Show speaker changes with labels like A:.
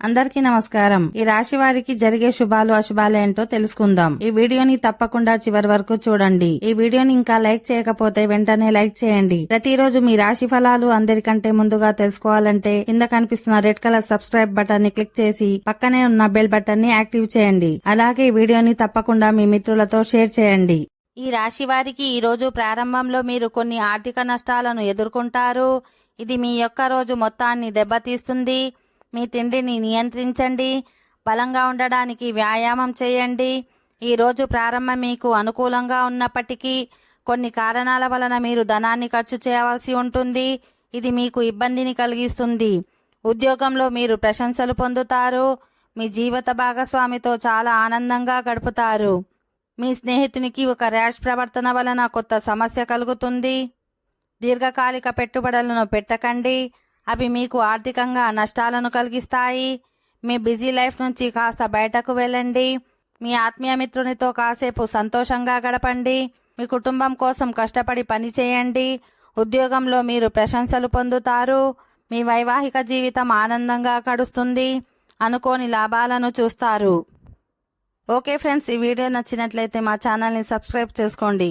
A: అందరికీ నమస్కారం. ఈ రాశి వారికి జరిగే శుభాలు అశుభాలు ఏంటో తెలుసుకుందాం. ఈ వీడియోని తప్పకుండా చివరి వరకు చూడండి. ఈ వీడియోని ఇంకా లైక్ చేయకపోతే వెంటనే లైక్ చేయండి. ప్రతిరోజు మీ రాశి ఫలాలు అందరికంటే ముందుగా తెలుసుకోవాలంటే కింద కనిపిస్తున్న రెడ్ కలర్ సబ్స్క్రైబ్ బటన్ ని క్లిక్ చేసి పక్కనే ఉన్న బెల్ బటన్ ని యాక్టివ్ చేయండి. అలాగే ఈ వీడియోని తప్పకుండా మీ మిత్రులతో షేర్ చేయండి. ఈ రాశి వారికి ఈ రోజు ప్రారంభంలో మీరు కొన్ని ఆర్థిక నష్టాలను ఎదుర్కొంటారు. ఇది మీ యొక్క రోజు మొత్తాన్ని దెబ్బతీస్తుంది. మీ తిండిని నియంత్రించండి. బలంగా ఉండడానికి వ్యాయామం చేయండి. ఈ రోజు ప్రారంభం మీకు అనుకూలంగా ఉన్నప్పటికీ కొన్ని కారణాల వలన మీరు ధనాన్ని ఖర్చు చేయవలసి ఉంటుంది. ఇది మీకు ఇబ్బందిని కలిగిస్తుంది. ఉద్యోగంలో మీరు ప్రశంసలు పొందుతారు. మీ జీవిత భాగస్వామితో చాలా ఆనందంగా గడుపుతారు. మీ స్నేహితునికి ఒక ర్యాష్ ప్రవర్తన వలన కొత్త సమస్య కలుగుతుంది. దీర్ఘకాలిక పెట్టుబడులను పెట్టకండి. అవి మీకు ఆర్థికంగా నష్టాలను కలిగిస్తాయి. మీ బిజీ లైఫ్ నుంచి కాస్త బయటకు వెళ్ళండి. మీ ఆత్మీయ మిత్రునితో కాసేపు సంతోషంగా గడపండి. మీ కుటుంబం కోసం కష్టపడి పని చేయండి. ఉద్యోగంలో మీరు ప్రశంసలు పొందుతారు. మీ వైవాహిక జీవితం ఆనందంగా గడుస్తుంది. అనుకోని లాభాలను చూస్తారు. ఓకే ఫ్రెండ్స్, ఈ వీడియో నచ్చినట్లయితే మా ఛానల్ని సబ్స్క్రైబ్ చేసుకోండి.